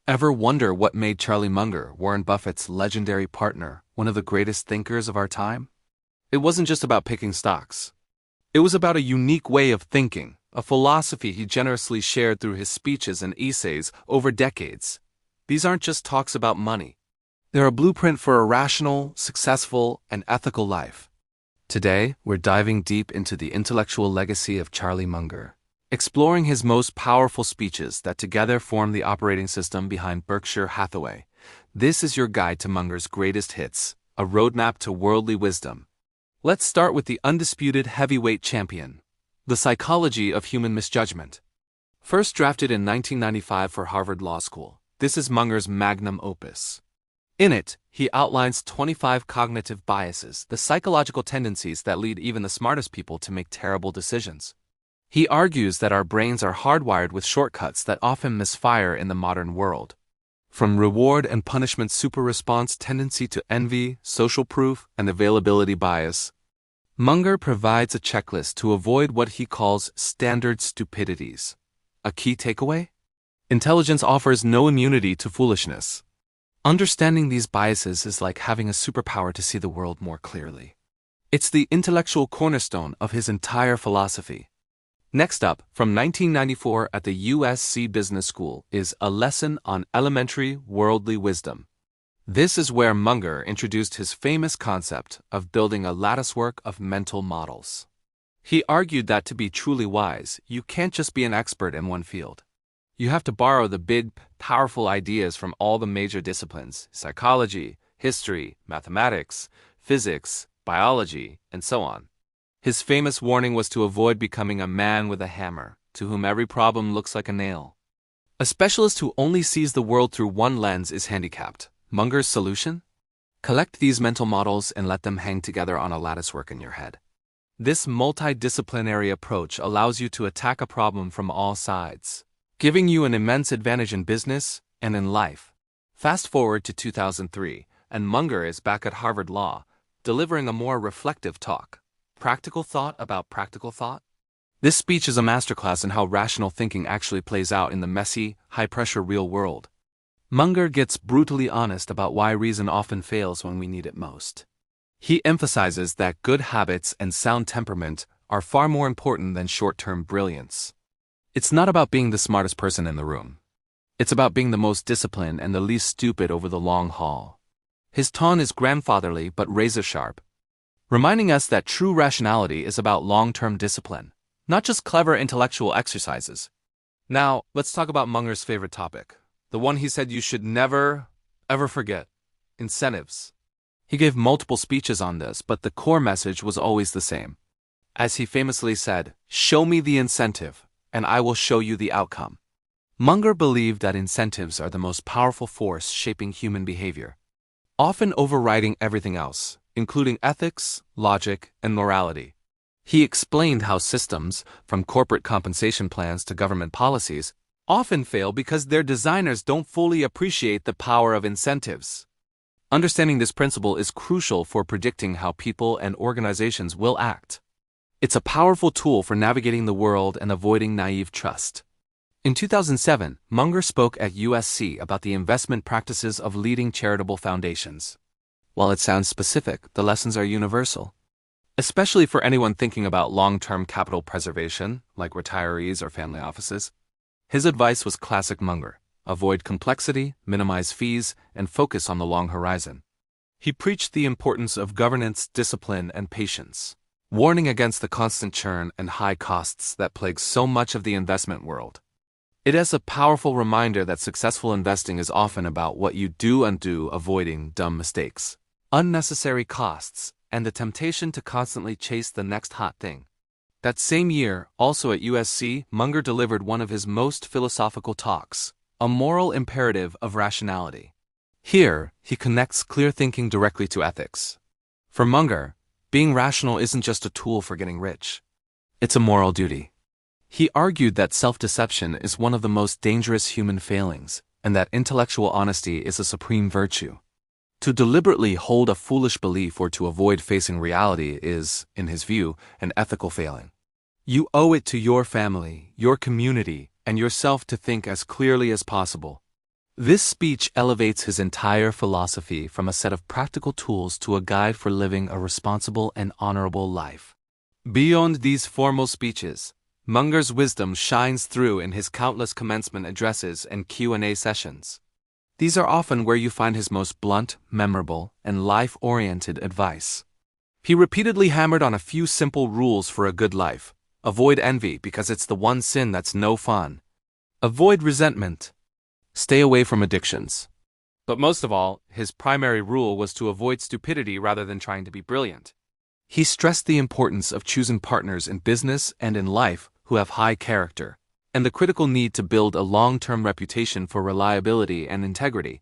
Ever wonder what made Charlie Munger, Warren Buffett's legendary partner, one of the greatest thinkers of our time? It wasn't just about picking stocks. It was about a unique way of thinking, a philosophy he generously shared through his speeches and essays over decades. These aren't just talks about money. They're a blueprint for a rational, successful, and ethical life. Today, we're diving deep into the intellectual legacy of Charlie Munger, exploring his most powerful speeches that together form the operating system behind Berkshire Hathaway. This is your guide to Munger's greatest hits, a roadmap to worldly wisdom. Let's start with the undisputed heavyweight champion, The Psychology of Human Misjudgment. First drafted in 1995 for Harvard Law School, this is Munger's magnum opus. In it, he outlines 25 cognitive biases, the psychological tendencies that lead even the smartest people to make terrible decisions. He argues that our brains are hardwired with shortcuts that often misfire in the modern world. From reward and punishment super-response tendency to envy, social proof, and availability bias, Munger provides a checklist to avoid what he calls standard stupidities. A key takeaway? Intelligence offers no immunity to foolishness. Understanding these biases is like having a superpower to see the world more clearly. It's the intellectual cornerstone of his entire philosophy. Next up, from 1994 at the USC Business School, is A Lesson on Elementary Worldly Wisdom. This is where Munger introduced his famous concept of building a latticework of mental models. He argued that to be truly wise, you can't just be an expert in one field. You have to borrow the big, powerful ideas from all the major disciplines: psychology, history, mathematics, physics, biology, and so on. His famous warning was to avoid becoming a man with a hammer, to whom every problem looks like a nail. A specialist who only sees the world through one lens is handicapped. Munger's solution? Collect these mental models and let them hang together on a latticework in your head. This multidisciplinary approach allows you to attack a problem from all sides, giving you an immense advantage in business and in life. Fast forward to 2003, and Munger is back at Harvard Law, delivering a more reflective talk. Practical thought about practical thought? This speech is a masterclass in how rational thinking actually plays out in the messy, high-pressure real world. Munger gets brutally honest about why reason often fails when we need it most. He emphasizes that good habits and sound temperament are far more important than short-term brilliance. It's not about being the smartest person in the room. It's about being the most disciplined and the least stupid over the long haul. His tone is grandfatherly but razor-sharp, reminding us that true rationality is about long-term discipline, not just clever intellectual exercises. Now, let's talk about Munger's favorite topic, the one he said you should never, ever forget: incentives. He gave multiple speeches on this, but the core message was always the same. As he famously said, "Show me the incentive, and I will show you the outcome." Munger believed that incentives are the most powerful force shaping human behavior, often overriding everything else, including ethics, logic, and morality. He explained how systems, from corporate compensation plans to government policies, often fail because their designers don't fully appreciate the power of incentives. Understanding this principle is crucial for predicting how people and organizations will act. It's a powerful tool for navigating the world and avoiding naive trust. In 2007, Munger spoke at USC about the investment practices of leading charitable foundations. While it sounds specific, the lessons are universal, especially for anyone thinking about long-term capital preservation, like retirees or family offices. His advice was classic Munger: avoid complexity, minimize fees, and focus on the long horizon. He preached the importance of governance, discipline, and patience, warning against the constant churn and high costs that plague so much of the investment world. It is a powerful reminder that successful investing is often about what you do undo, avoiding dumb mistakes, unnecessary costs, and the temptation to constantly chase the next hot thing. That same year, also at USC, Munger delivered one of his most philosophical talks, A Moral Imperative of Rationality. Here, he connects clear thinking directly to ethics. For Munger, being rational isn't just a tool for getting rich. It's a moral duty. He argued that self-deception is one of the most dangerous human failings, and that intellectual honesty is a supreme virtue. To deliberately hold a foolish belief or to avoid facing reality is, in his view, an ethical failing. You owe it to your family, your community, and yourself to think as clearly as possible. This speech elevates his entire philosophy from a set of practical tools to a guide for living a responsible and honorable life. Beyond these formal speeches, Munger's wisdom shines through in his countless commencement addresses and Q&A sessions. These are often where you find his most blunt, memorable, and life-oriented advice. He repeatedly hammered on a few simple rules for a good life. Avoid envy because it's the one sin that's no fun. Avoid resentment. Stay away from addictions. But most of all, his primary rule was to avoid stupidity rather than trying to be brilliant. He stressed the importance of choosing partners in business and in life who have high character, and the critical need to build a long-term reputation for reliability and integrity.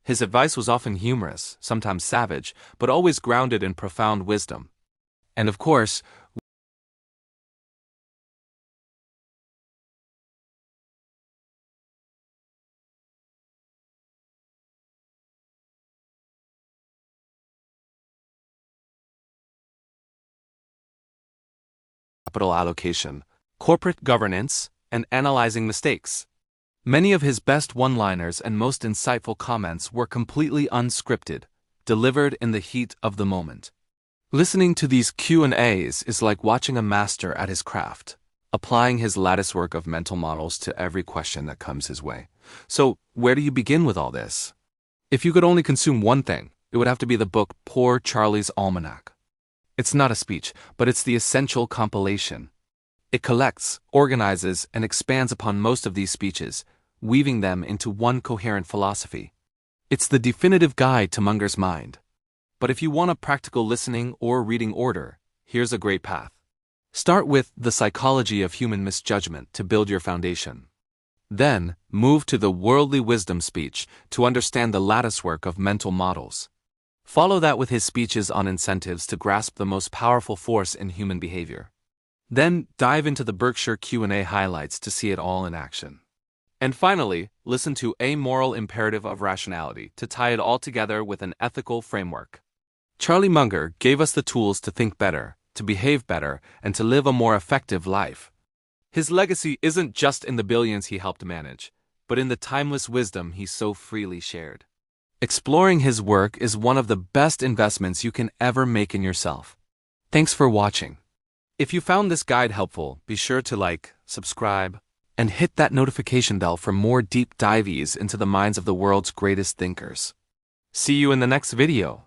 His advice was often humorous, sometimes savage, but always grounded in profound wisdom. And of course, capital allocation, corporate governance, and analyzing mistakes. Many of his best one-liners and most insightful comments were completely unscripted, delivered in the heat of the moment. Listening to these Q&As is like watching a master at his craft, applying his latticework of mental models to every question that comes his way. So, where do you begin with all this? If you could only consume one thing, it would have to be the book Poor Charlie's Almanac. It's not a speech, but it's the essential compilation. It collects, organizes, and expands upon most of these speeches, weaving them into one coherent philosophy. It's the definitive guide to Munger's mind. But if you want a practical listening or reading order, here's a great path. Start with The Psychology of Human Misjudgment to build your foundation. Then, move to the Worldly Wisdom speech to understand the latticework of mental models. Follow that with his speeches on incentives to grasp the most powerful force in human behavior. Then, dive into the Berkshire Q&A highlights to see it all in action. And finally, listen to A Moral Imperative of Rationality to tie it all together with an ethical framework. Charlie Munger gave us the tools to think better, to behave better, and to live a more effective life. His legacy isn't just in the billions he helped manage, but in the timeless wisdom he so freely shared. Exploring his work is one of the best investments you can ever make in yourself. Thanks for watching. If you found this guide helpful, be sure to like, subscribe, and hit that notification bell for more deep dives into the minds of the world's greatest thinkers. See you in the next video.